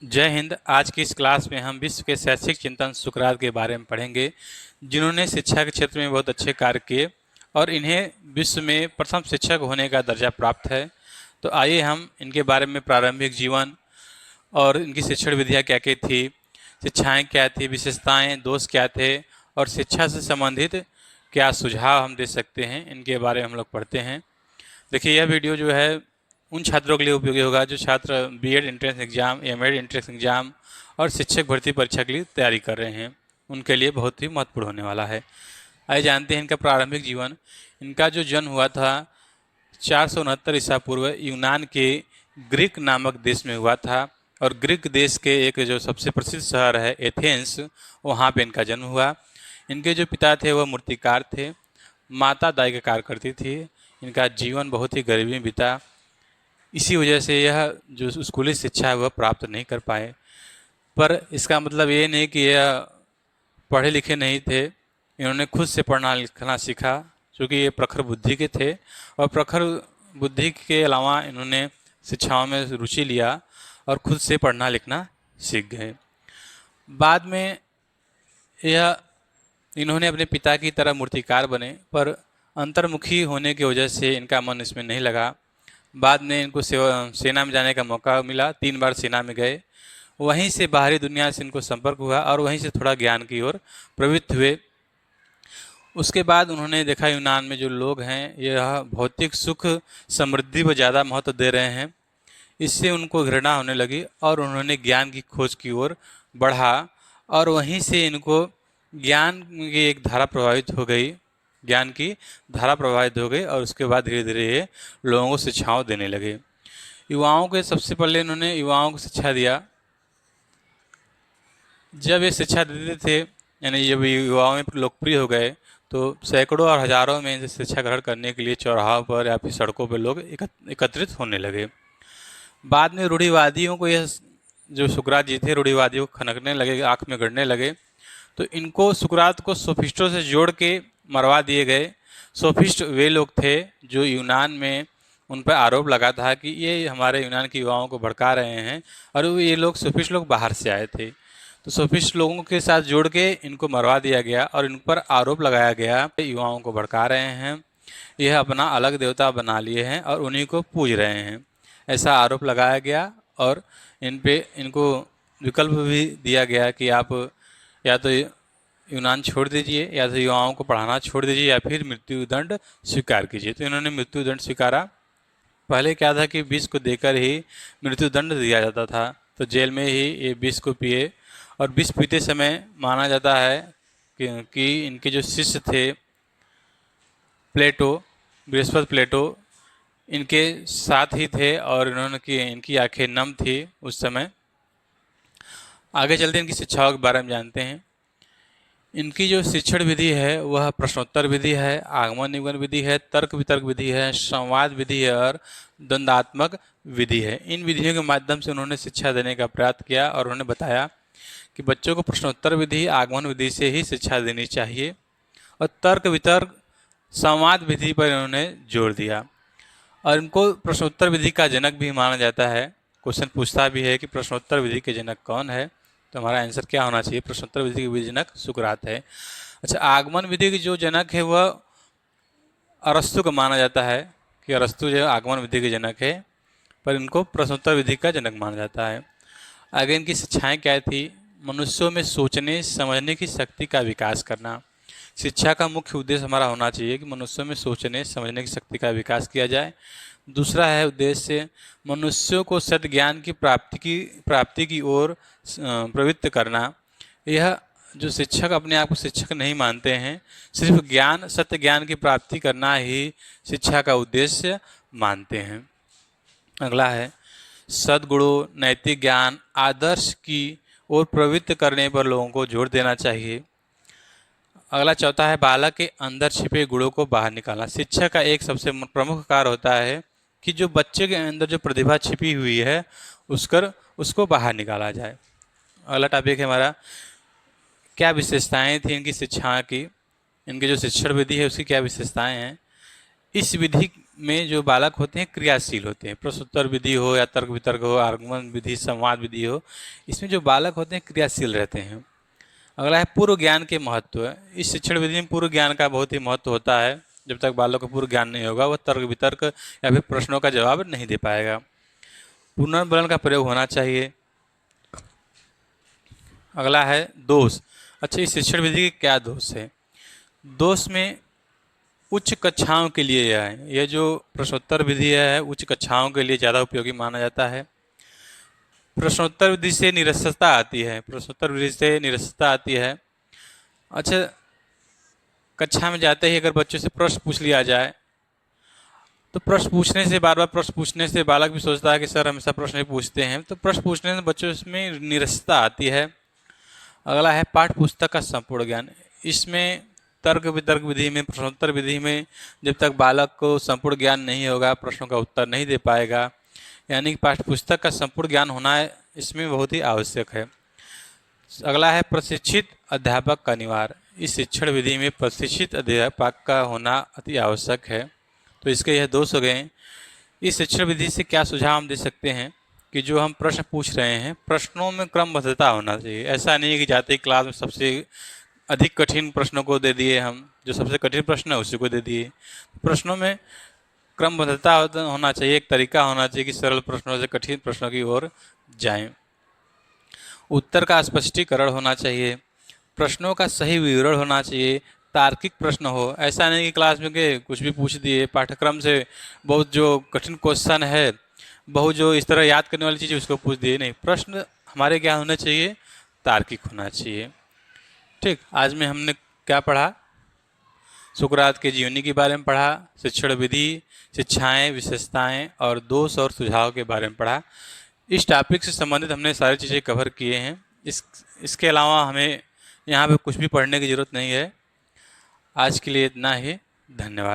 जय हिंद। आज की इस क्लास में हम विश्व के शैक्षिक चिंतन सुकरात के बारे में पढ़ेंगे, जिन्होंने शिक्षा के क्षेत्र में बहुत अच्छे कार्य किए और इन्हें विश्व में प्रथम शिक्षक होने का दर्जा प्राप्त है। तो आइए हम इनके बारे में प्रारंभिक जीवन और इनकी शिक्षण विधियाँ क्या क्या थी, शिक्षाएँ क्या थी, विशेषताएँ, दोष क्या थे और शिक्षा से संबंधित क्या सुझाव हम दे सकते हैं, इनके बारे में हम लोग पढ़ते हैं। देखिए, यह वीडियो जो है उन छात्रों के लिए उपयोगी होगा जो छात्र BEd entrance exam, MEd entrance exam और शिक्षक भर्ती परीक्षा के लिए तैयारी कर रहे हैं। उनके लिए बहुत ही महत्वपूर्ण होने वाला है। आइए जानते हैं इनका प्रारंभिक जीवन। इनका जो जन्म हुआ था 469 ईसा पूर्व यूनान के ग्रीक नामक देश में हुआ था और ग्रीक देश के एक जो सबसे प्रसिद्ध शहर है एथेंस, वहाँ पे इनका जन्म हुआ। इनके जो पिता थे वह मूर्तिकार थे, माता दाई का कार्य करती थी। इनका जीवन बहुत ही गरीबी में बीता। इसी वजह से यह जो स्कूली शिक्षा है वह प्राप्त नहीं कर पाए। पर इसका मतलब ये नहीं कि यह पढ़े लिखे नहीं थे। इन्होंने खुद से पढ़ना लिखना सीखा, क्योंकि ये प्रखर बुद्धि के थे और प्रखर बुद्धि के अलावा इन्होंने शिक्षाओं में रुचि लिया और खुद से पढ़ना लिखना सीख गए। बाद में यह इन्होंने अपने पिता की तरह मूर्तिकार बने, पर अंतर्मुखी होने की वजह से इनका मन इसमें नहीं लगा। बाद में इनको सेना में जाने का मौका मिला, 3 बार सेना में गए। वहीं से बाहरी दुनिया से इनको संपर्क हुआ और वहीं से थोड़ा ज्ञान की ओर प्रवृत्त हुए। उसके बाद उन्होंने देखा यूनान में जो लोग हैं यह भौतिक सुख समृद्धि को ज़्यादा महत्व दे रहे हैं। इससे उनको घृणा होने लगी और उन्होंने ज्ञान की खोज की ओर बढ़ा और वहीं से इनको ज्ञान की एक धारा प्रभावित हो गई, ज्ञान की धारा प्रभावित हो गई और उसके बाद धीरे धीरे ये लोगों को शिक्षाओं देने लगे। युवाओं के सबसे पहले इन्होंने युवाओं को शिक्षा दिया। जब ये शिक्षा देते थे, यानी जब युवाओं में लोकप्रिय हो गए, तो सैकड़ों और हजारों में इनसे शिक्षा ग्रहण करने के लिए चौराहों पर या फिर सड़कों पर लोग एकत्रित होने लगे। बाद में रूढ़िवादियों को यह जो सुकरात जी थे रूढ़िवादियों को खनकने लगे, आँख में गड़ने लगे। तो इनको सुकरात को सोफिस्टों से जोड़ के मरवा दिए गए। सोफिस्ट वे लोग थे जो यूनान में उन पर आरोप लगा था कि ये हमारे यूनान के युवाओं को भड़का रहे हैं, और ये लोग सोफिस्ट लोग बाहर से आए थे। तो सोफिस्ट लोगों के साथ जोड़ के इनको मरवा दिया गया और इन पर आरोप लगाया गया युवाओं को भड़का रहे हैं, यह अपना अलग देवता बना लिए हैं और उन्हीं को पूज रहे हैं, ऐसा आरोप लगाया गया। और इनको विकल्प भी दिया गया कि आप या तो यूनान छोड़ दीजिए, या तो युवाओं को पढ़ाना छोड़ दीजिए, या फिर मृत्युदंड स्वीकार कीजिए। तो इन्होंने मृत्युदंड स्वीकारा। पहले क्या था कि विष को देकर ही मृत्युदंड दिया जाता था, तो जेल में ही ये विष को पिए। और विष पीते समय माना जाता है कि इनके जो शिष्य थे प्लेटो, बृहस्पति प्लेटो, इनके साथ ही थे और इनकी आंखें नम थी उस समय। आगे चलते इनकी शिक्षाओं के बारे में जानते हैं। इनकी जो शिक्षण विधि है वह प्रश्नोत्तर विधि है, आगमन निगमन विधि है, तर्क वितर्क विधि है, संवाद विधि है और द्वंद्वात्मक विधि है। इन विधियों के माध्यम से उन्होंने शिक्षा देने का प्रयास किया और उन्होंने बताया कि बच्चों को प्रश्नोत्तर विधि, आगमन विधि से ही शिक्षा देनी चाहिए, और तर्क वितर्क, संवाद विधि पर इन्होंने जोर दिया। और इनको प्रश्नोत्तर विधि का जनक भी माना जाता है। क्वेश्चन पूछता भी है कि प्रश्नोत्तर विधि के जनक कौन है, तो हमारा आंसर क्या होना चाहिए? प्रश्नोत्तर विधि के जनक सुकरात है। अच्छा, आगमन विधि के जो जनक है वह अरस्तु को माना जाता है कि अरस्तु जो आगमन विधि के जनक है, पर इनको प्रश्नोत्तर विधि का जनक माना जाता है। आगे इनकी शिक्षाएं क्या थी? मनुष्यों में सोचने समझने की शक्ति का विकास करना। शिक्षा का मुख्य उद्देश्य हमारा होना चाहिए कि मनुष्यों में सोचने समझने की शक्ति का विकास किया जाए। दूसरा है उद्देश्य मनुष्यों को सत्य ज्ञान की प्राप्ति की ओर प्रवृत्त करना। यह जो शिक्षक अपने आप को शिक्षक नहीं मानते हैं, सिर्फ ज्ञान, सत्य ज्ञान की प्राप्ति करना ही शिक्षा का उद्देश्य मानते हैं। अगला है सद्गुणों, नैतिक ज्ञान, आदर्श की ओर प्रवृत्त करने पर लोगों को जोर देना चाहिए। अगला चौथा है बालक के अंदर छिपे गुणों को बाहर निकालना। शिक्षा का एक सबसे प्रमुख कार्य होता है कि जो बच्चे के अंदर जो प्रतिभा छिपी हुई है उसको बाहर निकाला जाए। अगला टॉपिक है हमारा क्या विशेषताएं थी इनकी शिक्षा की, इनकी जो शिक्षण विधि है उसकी क्या विशेषताएं हैं। इस विधि में जो बालक होते हैं क्रियाशील होते हैं। प्रश्नोत्तर विधि हो या तर्क वितर्क हो, आर्गुमेंट विधि, संवाद विधि हो, इसमें जो बालक होते हैं क्रियाशील रहते हैं। अगला है पूर्व ज्ञान के महत्व। इस शिक्षण विधि में पूर्व ज्ञान का बहुत ही महत्व होता है। जब तक बालक को पूर्व ज्ञान नहीं होगा वह तर्क वितर्क या फिर प्रश्नों का जवाब नहीं दे पाएगा। पुनर्बलन का प्रयोग होना चाहिए। अगला है दोष। अच्छा, इस शिक्षण विधि के क्या दोष है? दोष में उच्च कक्षाओं के लिए है। यह जो प्रश्नोत्तर विधि है उच्च कक्षाओं के लिए ज़्यादा उपयोगी माना जाता है। प्रश्नोत्तर विधि से निरस्तता आती है। प्रश्नोत्तर विधि से निरस्तता आती है। अच्छा, कक्षा में जाते ही अगर बच्चों से प्रश्न पूछ लिया जाए तो प्रश्न पूछने से, बार बार प्रश्न पूछने से बालक भी सोचता है कि सर हमेशा प्रश्न ही पूछते हैं, तो प्रश्न पूछने से बच्चों में निरस्तता आती है। अगला है पाठ्य पुस्तक का संपूर्ण ज्ञान। इसमें तर्क वितर्क विधि में, प्रश्नोत्तर विधि में जब तक बालक को संपूर्ण ज्ञान नहीं होगा, प्रश्नों का उत्तर नहीं दे पाएगा। यानी कि पाठ्य पुस्तक का संपूर्ण ज्ञान होना इसमें बहुत ही आवश्यक है। अगला है प्रशिक्षित अध्यापक का अनिवार्य। इस शिक्षण विधि में प्रशिक्षित अध्यापक का होना अति आवश्यक है। तो इसके यह दोष हो गए। इस शिक्षण विधि से क्या सुझाव हम दे सकते हैं कि जो हम प्रश्न पूछ रहे हैं, प्रश्नों में क्रमबद्धता होना चाहिए। ऐसा नहीं है कि जाते ही क्लास में सबसे अधिक कठिन प्रश्नों को दे दिए, हम जो सबसे कठिन प्रश्न है उसी को दे दिए। प्रश्नों में क्रमबद्धता होना चाहिए, एक तरीका होना चाहिए कि सरल प्रश्नों से कठिन प्रश्नों की ओर जाएं। उत्तर का स्पष्टीकरण होना चाहिए। प्रश्नों का सही विवरण होना चाहिए। तार्किक प्रश्न हो। ऐसा नहीं कि क्लास में के कुछ भी पूछ दिए, पाठ्यक्रम से बहुत जो कठिन क्वेश्चन है, बहुत जो इस तरह याद करने वाली चीज़ उसको पूछ दिए। नहीं, प्रश्न हमारे क्या होने चाहिए? तार्किक होना चाहिए। ठीक, आज में हमने क्या पढ़ा? सुकरात के जीवनी के बारे में पढ़ा, शिक्षण विधि, शिक्षाएं, विशेषताएं और दोष और सुझाव के बारे में पढ़ा। इस टॉपिक से संबंधित हमने सारी चीज़ें कवर किए हैं। इसके अलावा हमें यहाँ पे कुछ भी पढ़ने की ज़रूरत नहीं है। आज के लिए इतना ही। धन्यवाद।